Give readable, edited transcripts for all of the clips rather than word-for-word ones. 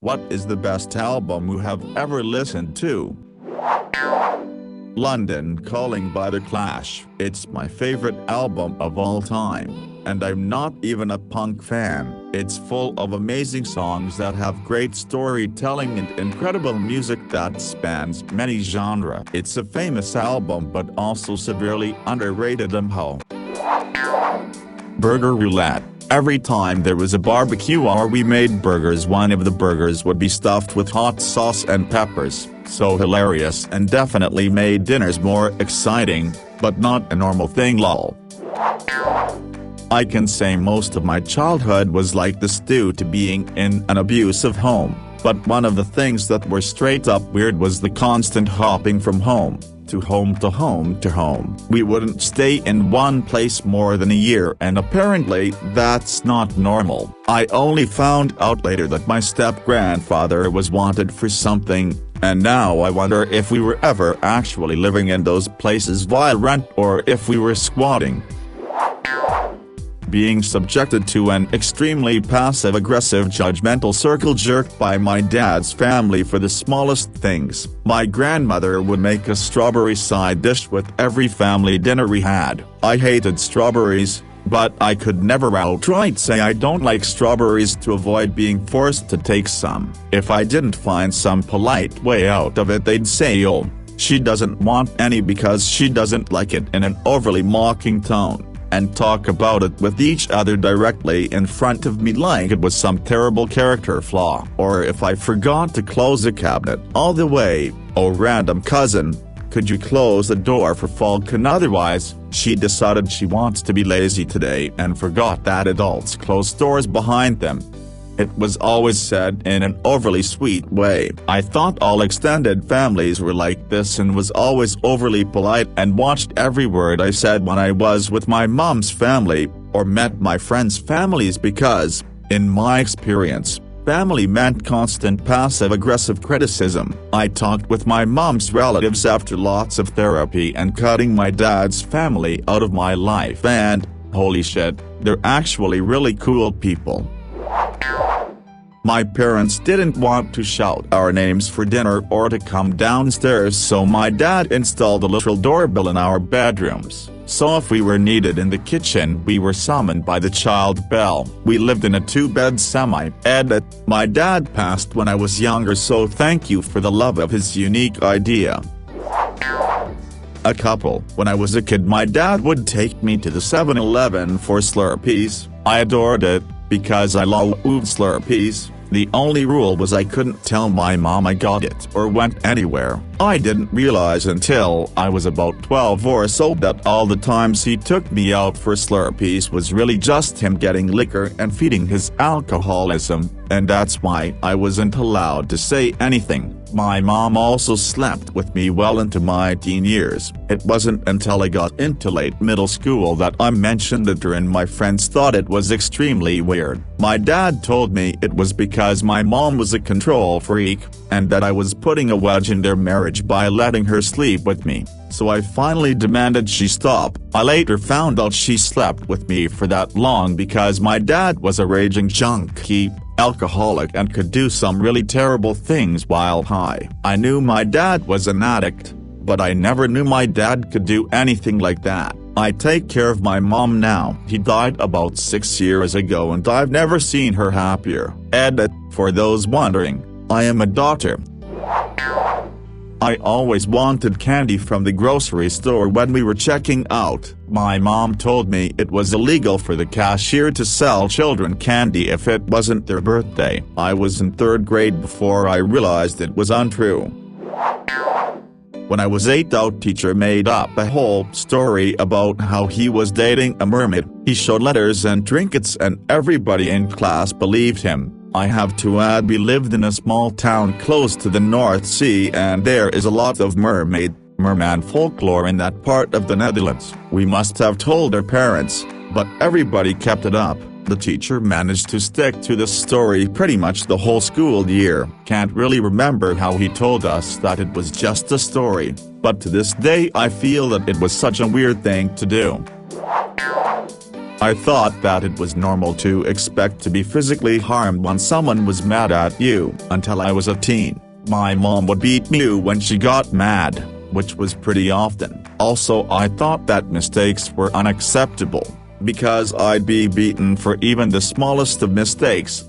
What is the best album you have ever listened to? London Calling by The Clash. It's my favorite album of all time. And I'm not even a punk fan. It's full of amazing songs that have great storytelling and incredible music that spans many genres. It's a famous album but also severely underrated. Burger Roulette. Every time there was a barbecue or we made burgers, one of the burgers would be stuffed with hot sauce and peppers. So hilarious and definitely made dinners more exciting, but not a normal thing lol. I can say most of my childhood was like this due to being in an abusive home, but one of the things that were straight up weird was the constant hopping from home to home to home to home. We wouldn't stay in one place more than a year, and apparently that's not normal. I only found out later that my step-grandfather was wanted for something, and now I wonder if we were ever actually living in those places via rent or if we were squatting. Being subjected to an extremely passive-aggressive judgmental circle jerk by my dad's family for the smallest things. My grandmother would make a strawberry side dish with every family dinner we had. I hated strawberries, but I could never outright say I don't like strawberries to avoid being forced to take some. If I didn't find some polite way out of it, they'd say, "Oh, she doesn't want any because she doesn't like it," in an overly mocking tone, and talk about it with each other directly in front of me like it was some terrible character flaw. Or if I forgot to close a cabinet all the way, "Oh random cousin, could you close the door for Falcon, otherwise she decided she wants to be lazy today and forgot that adults close doors behind them." It was always said in an overly sweet way. I thought all extended families were like this and was always overly polite and watched every word I said when I was with my mom's family, or met my friends' families because, in my experience, family meant constant passive-aggressive criticism. I talked with my mom's relatives after lots of therapy and cutting my dad's family out of my life, and, holy shit, they're actually really cool people. My parents didn't want to shout our names for dinner or to come downstairs, so my dad installed a literal doorbell in our bedrooms. So if we were needed in the kitchen, we were summoned by the child bell. We lived in a 2-bed semi-edit. My dad passed when I was younger, so thank you for the love of his unique idea. A couple. When I was a kid, my dad would take me to the 7-Eleven for Slurpees. I adored it, because I loved Slurpees. The only rule was I couldn't tell my mom I got it or went anywhere. I didn't realize until I was about 12 or so that all the times he took me out for Slurpees was really just him getting liquor and feeding his alcoholism, and that's why I wasn't allowed to say anything. My mom also slept with me well into my teen years. It wasn't until I got into late middle school that I mentioned it, and my friends thought it was extremely weird. My dad told me it was because my mom was a control freak, and that I was putting a wedge in their marriage by letting her sleep with me. So I finally demanded she stop. I later found out she slept with me for that long because my dad was a raging junkie, alcoholic, and could do some really terrible things while high. I knew my dad was an addict, but I never knew my dad could do anything like that. I take care of my mom now. He died about 6 years ago and I've never seen her happier. Edit. For those wondering, I am a daughter. I always wanted candy from the grocery store when we were checking out. My mom told me it was illegal for the cashier to sell children candy if it wasn't their birthday. I was in 3rd grade before I realized it was untrue. When I was 8, our teacher made up a whole story about how he was dating a mermaid. He showed letters and trinkets and everybody in class believed him. I have to add, we lived in a small town close to the North Sea and there is a lot of merman folklore in that part of the Netherlands. We must have told our parents, but everybody kept it up. The teacher managed to stick to the story pretty much the whole school year. Can't really remember how he told us that it was just a story, but to this day I feel that it was such a weird thing to do. I thought that it was normal to expect to be physically harmed when someone was mad at you, until I was a teen. My mom would beat me when she got mad, which was pretty often. Also, I thought that mistakes were unacceptable, because I'd be beaten for even the smallest of mistakes.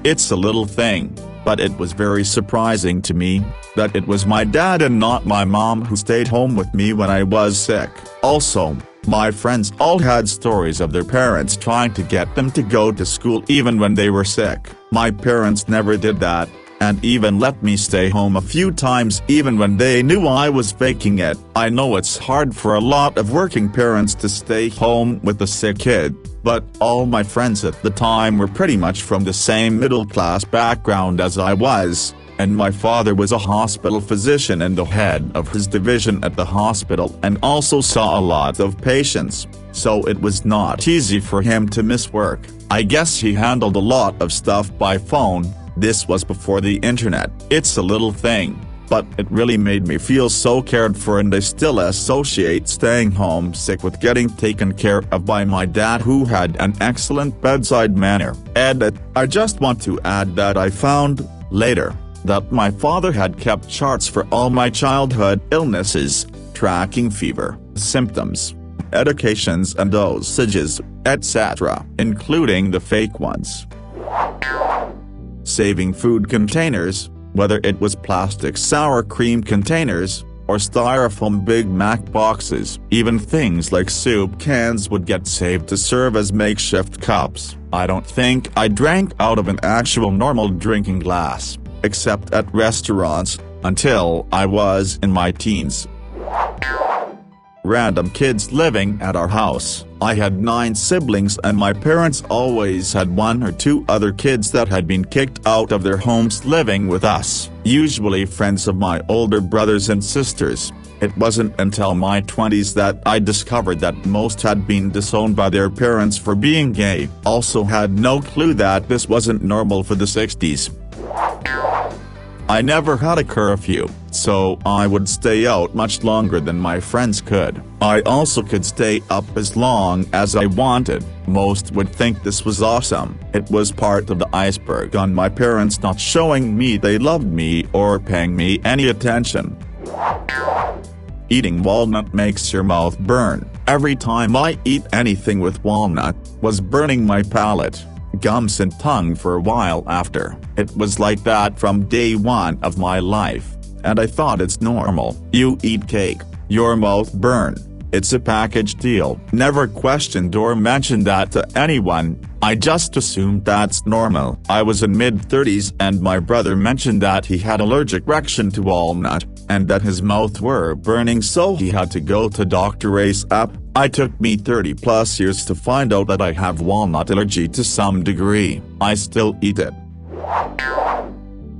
It's a little thing, but it was very surprising to me that it was my dad and not my mom who stayed home with me when I was sick. Also, my friends all had stories of their parents trying to get them to go to school even when they were sick. My parents never did that, and even let me stay home a few times even when they knew I was faking it. I know it's hard for a lot of working parents to stay home with a sick kid, but all my friends at the time were pretty much from the same middle-class background as I was, and my father was a hospital physician and the head of his division at the hospital and also saw a lot of patients, so it was not easy for him to miss work. I guess he handled a lot of stuff by phone. This was before the internet. It's a little thing, but it really made me feel so cared for, and I still associate staying home sick with getting taken care of by my dad, who had an excellent bedside manner. Edit. I just want to add that I found, later, that my father had kept charts for all my childhood illnesses, tracking fever, symptoms, medications and dosages, etc., including the fake ones. Saving food containers, whether it was plastic sour cream containers, or styrofoam Big Mac boxes. Even things like soup cans would get saved to serve as makeshift cups. I don't think I drank out of an actual normal drinking glass, except at restaurants, until I was in my teens. Random kids living at our house. I had 9 siblings and my parents always had 1 or 2 other kids that had been kicked out of their homes living with us, usually friends of my older brothers and sisters. It wasn't until my 20s that I discovered that most had been disowned by their parents for being gay. Also had no clue that this wasn't normal for the 60s. I never had a curfew, so I would stay out much longer than my friends could. I also could stay up as long as I wanted. Most would think this was awesome. It was part of the iceberg on my parents not showing me they loved me or paying me any attention. Eating walnut makes your mouth burn. Every time I eat anything with walnut, was burning my palate, gums and tongue for a while after. It was like that from day one of my life, and I thought it's normal. You eat cake, your mouth burn. It's a package deal. Never questioned or mentioned that to anyone. I just assumed that's normal. I was in mid-30s and my brother mentioned that he had allergic reaction to walnut, and that his mouth were burning, so he had to go to Dr. ASAP. It took me 30+ years to find out that I have walnut allergy to some degree. I still eat it.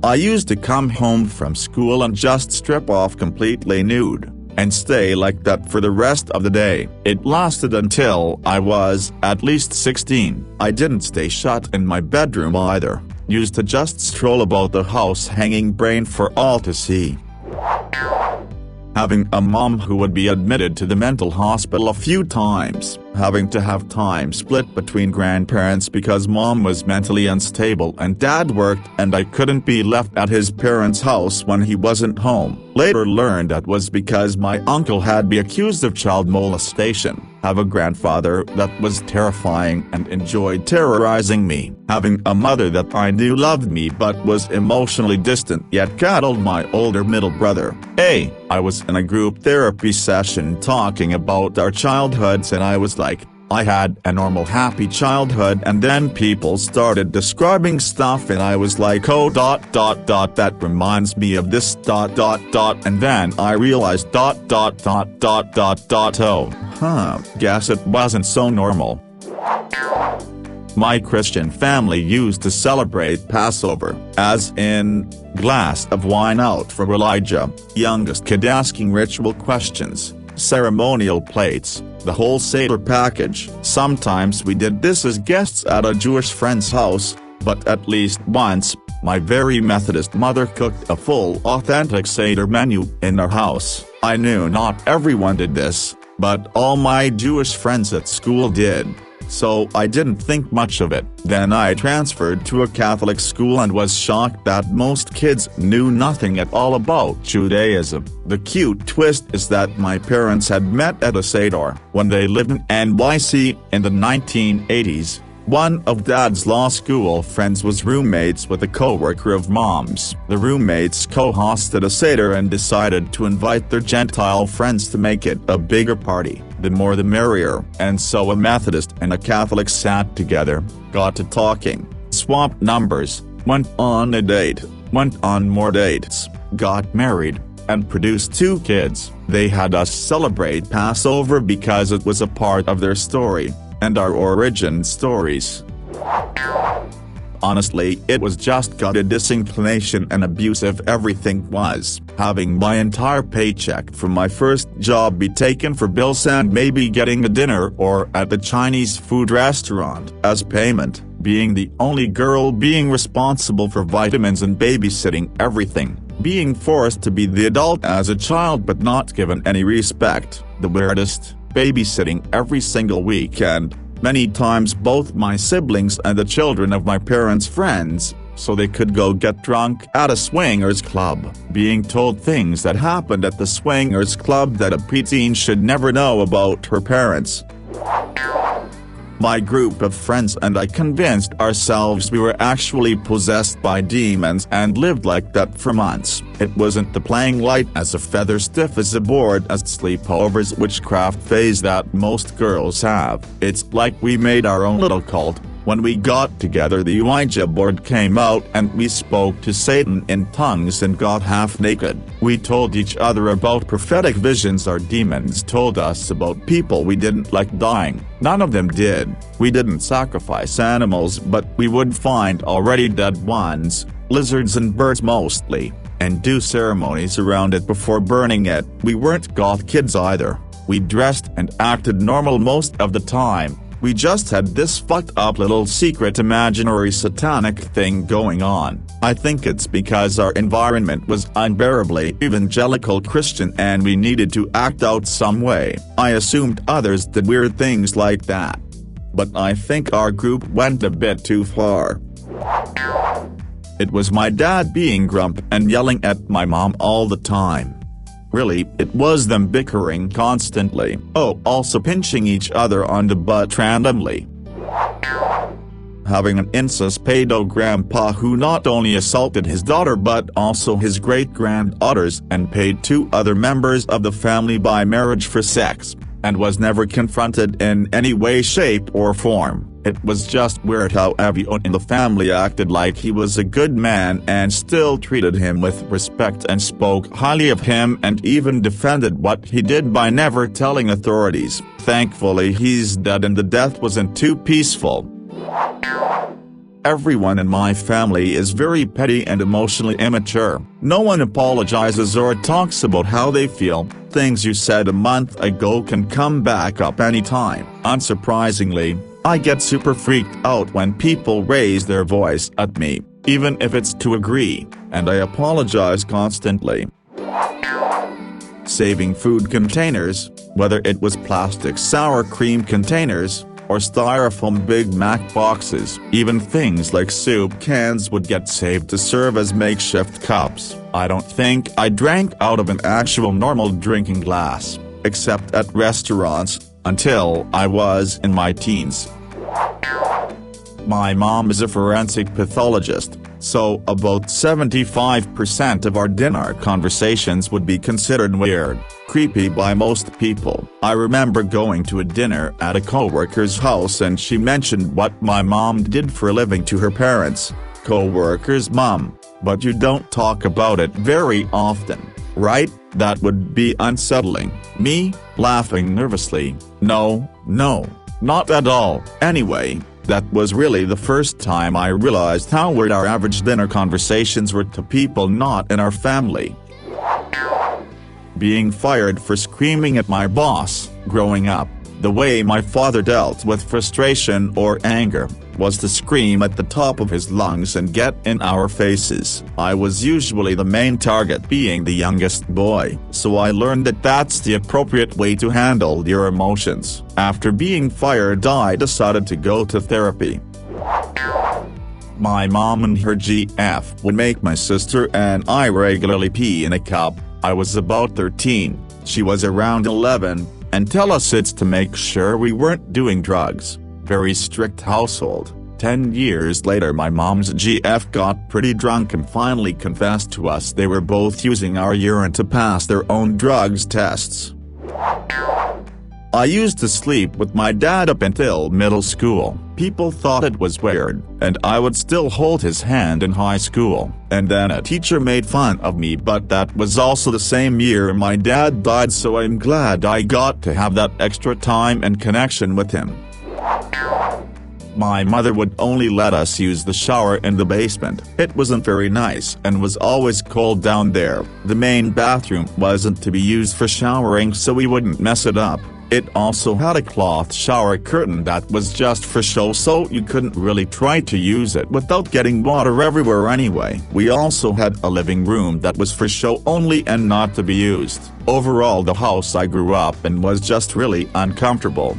I used to come home from school and just strip off completely nude, and stay like that for the rest of the day. It lasted until I was at least 16. I didn't stay shut in my bedroom either. Used to just stroll about the house hanging brain for all to see. Having a mom who would be admitted to the mental hospital a few times, having to have time split between grandparents because mom was mentally unstable and dad worked and I couldn't be left at his parents' house when he wasn't home. Later learned that was because my uncle had been accused of child molestation. Have a grandfather that was terrifying and enjoyed terrorizing me. Having a mother that I knew loved me but was emotionally distant yet coddled my older middle brother. I was in a group therapy session talking about our childhoods and I was like, I had a normal happy childhood, and then people started describing stuff and I was like, oh ... that reminds me of this ... and then I realized ... oh, guess it wasn't so normal. My Christian family used to celebrate Passover, as in, glass of wine out for Elijah, youngest kid asking ritual questions, ceremonial plates, the whole Seder package. Sometimes we did this as guests at a Jewish friend's house, but at least once, my very Methodist mother cooked a full authentic Seder menu in our house. I knew not everyone did this, but all my Jewish friends at school did. So I didn't think much of it. Then I transferred to a Catholic school and was shocked that most kids knew nothing at all about Judaism. The cute twist is that my parents had met at a Seder when they lived in NYC in the 1980s. One of Dad's law school friends was roommates with a co-worker of Mom's. The roommates co-hosted a Seder and decided to invite their Gentile friends to make it a bigger party. The more the merrier. And so a Methodist and a Catholic sat together, got to talking, swapped numbers, went on a date, went on more dates, got married, and produced 2 kids. They had us celebrate Passover because it was a part of their story and our origin stories. Honestly, it was just gutted disinclination and abusive. Everything was. Having my entire paycheck from my first job be taken for bills and maybe getting a dinner or at the Chinese food restaurant as payment, being the only girl being responsible for vitamins and babysitting everything, being forced to be the adult as a child but not given any respect, the weirdest, babysitting every single weekend, many times both my siblings and the children of my parents' friends, so they could go get drunk at a swingers club, being told things that happened at the swingers club that a preteen should never know about her parents. My group of friends and I convinced ourselves we were actually possessed by demons and lived like that for months. It wasn't the playing light as a feather stiff as a board as sleepovers witchcraft phase that most girls have. It's like we made our own little cult. When we got together, the Ouija board came out and we spoke to Satan in tongues and got half naked. We told each other about prophetic visions our demons told us about people we didn't like dying. None of them did. We didn't sacrifice animals, but we would find already dead ones, lizards and birds mostly, and do ceremonies around it before burning it. We weren't goth kids either. We dressed and acted normal most of the time. We just had this fucked up little secret imaginary satanic thing going on. I think it's because our environment was unbearably evangelical Christian and we needed to act out some way. I assumed others did weird things like that. But I think our group went a bit too far. It was my dad being grump and yelling at my mom all the time. Really, it was them bickering constantly. Oh, also pinching each other on the butt randomly. Having an incest pedo grandpa who not only assaulted his daughter but also his great-granddaughters and paid 2 other members of the family by marriage for sex, and was never confronted in any way, shape or form. It was just weird how everyone in the family acted like he was a good man and still treated him with respect and spoke highly of him and even defended what he did by never telling authorities. Thankfully he's dead and the death wasn't too peaceful. Everyone in my family is very petty and emotionally immature. No one apologizes or talks about how they feel. Things you said a month ago can come back up anytime. Unsurprisingly, I get super freaked out when people raise their voice at me, even if it's to agree, and I apologize constantly. Saving food containers, whether it was plastic sour cream containers, or styrofoam Big Mac boxes, even things like soup cans would get saved to serve as makeshift cups. I don't think I drank out of an actual normal drinking glass, except at restaurants, until I was in my teens. My mom is a forensic pathologist, so about 75% of our dinner conversations would be considered weird, creepy by most people. I remember going to a dinner at a coworker's house and she mentioned what my mom did for a living to her parents, coworker's mom, but you don't talk about it very often, right? That would be unsettling. Me, laughing nervously, no, not at all. Anyway, that was really the first time I realized how weird our average dinner conversations were to people not in our family. Being fired for screaming at my boss, growing up, the way my father dealt with frustration or anger, was to scream at the top of his lungs and get in our faces. I was usually the main target, being the youngest boy, so I learned that that's the appropriate way to handle your emotions. After being fired, I decided to go to therapy. My mom and her GF would make my sister and I regularly pee in a cup. I was about 13, she was around 11, and tell us it's to make sure we weren't doing drugs. Very strict household. 10 years later, my mom's GF got pretty drunk and finally confessed to us they were both using our urine to pass their own drugs tests. I used to sleep with my dad up until middle school. People thought it was weird, and I would still hold his hand in high school. And then a teacher made fun of me, but that was also the same year my dad died, so I'm glad I got to have that extra time and connection with him. My mother would only let us use the shower in the basement. It wasn't very nice and was always cold down there. The main bathroom wasn't to be used for showering, so we wouldn't mess it up. It also had a cloth shower curtain that was just for show, so you couldn't really try to use it without getting water everywhere anyway. We also had a living room that was for show only and not to be used. Overall, the house I grew up in was just really uncomfortable.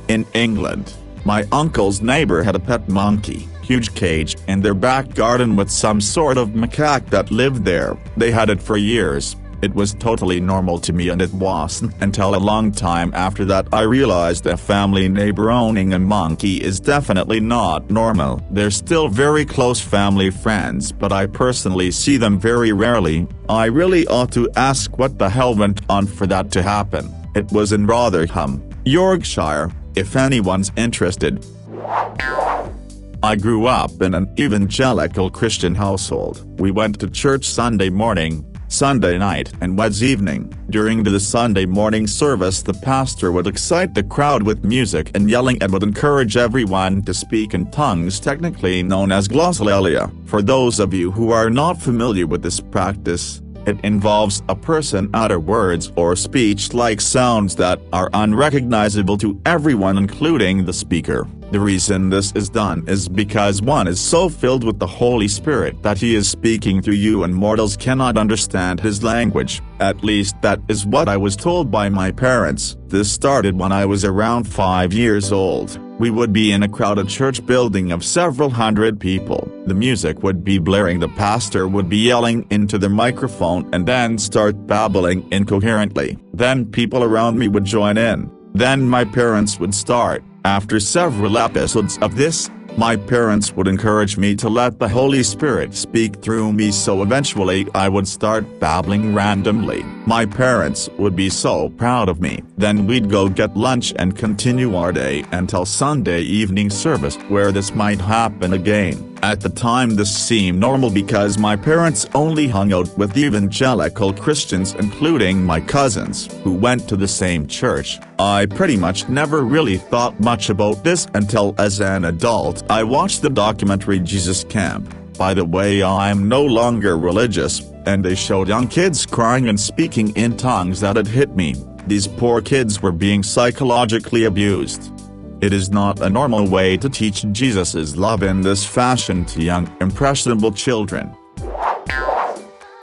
In England, my uncle's neighbor had a pet monkey, huge cage in their back garden with some sort of macaque that lived there. They had it for years. It was totally normal to me, and it wasn't until a long time after that I realized a family neighbor owning a monkey is definitely not normal. They're still very close family friends, but I personally see them very rarely. I really ought to ask what the hell went on for that to happen. It was in Rotherham, Yorkshire, if anyone's interested. I grew up in an evangelical Christian household. We went to church Sunday morning, Sunday night, and Wednesday evening. During the Sunday morning service, the pastor would excite the crowd with music and yelling, and would encourage everyone to speak in tongues, technically known as glossolalia. For those of you who are not familiar with this practice, it involves a person utter words or speech-like sounds that are unrecognizable to everyone, including the speaker. The reason this is done is because one is so filled with the Holy Spirit that he is speaking through you and mortals cannot understand his language. At least that is what I was told by my parents. This started when I was around 5 years old. We would be in a crowded church building of several hundred people. The music would be blaring, the pastor would be yelling into the microphone and then start babbling incoherently. Then people around me would join in. Then my parents would start. After several episodes of this, my parents would encourage me to let the Holy Spirit speak through me, so eventually I would start babbling randomly. My parents would be so proud of me. Then we'd go get lunch and continue our day until Sunday evening service, where this might happen again. At the time this seemed normal because my parents only hung out with evangelical Christians, including my cousins, who went to the same church. I pretty much never really thought much about this until as an adult I watched the documentary Jesus Camp. By the way, I'm no longer religious, and they showed young kids crying and speaking in tongues that had hit me. These poor kids were being psychologically abused. It is not a normal way to teach Jesus' love in this fashion to young, impressionable children.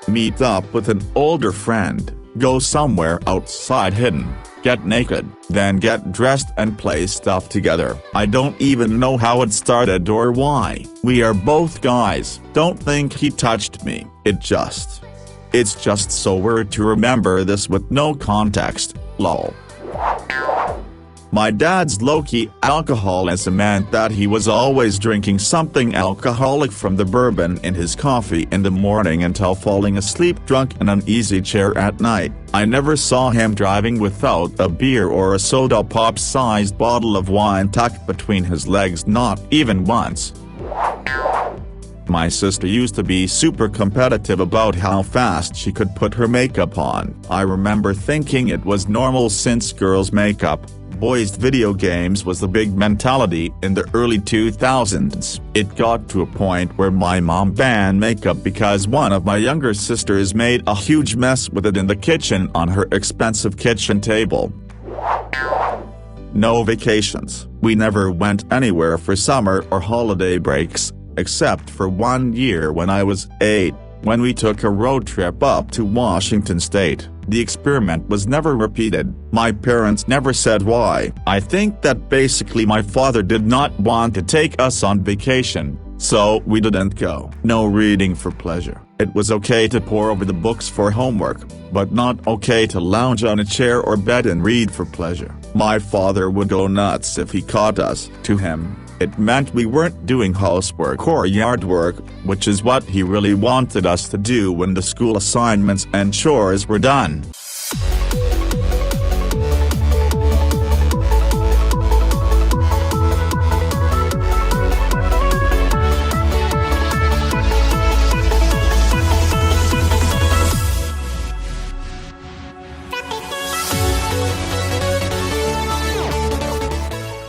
Meet up with an older friend, go somewhere outside hidden, get naked, then get dressed and play stuff together. I don't even know how it started or why. We are both guys. Don't think he touched me. It's just so weird to remember this with no context, lol. My dad's low-key alcoholism meant that he was always drinking something alcoholic, from the bourbon in his coffee in the morning until falling asleep drunk in an easy chair at night. I never saw him driving without a beer or a soda pop-sized bottle of wine tucked between his legs, not even once. My sister used to be super competitive about how fast she could put her makeup on. I remember thinking it was normal since girls' makeup, boys' video games was the big mentality in the early 2000s. It got to a point where my mom banned makeup because one of my younger sisters made a huge mess with it in the kitchen on her expensive kitchen table. No vacations. We never went anywhere for summer or holiday breaks, except for 1 year when I was 8, when we took a road trip up to Washington State. The experiment was never repeated. My parents never said why. I think that basically my father did not want to take us on vacation, so we didn't go. No reading for pleasure. It was okay to pore over the books for homework, but not okay to lounge on a chair or bed and read for pleasure. My father would go nuts if he caught us. To him, it meant we weren't doing housework or yard work, which is what he really wanted us to do when the school assignments and chores were done.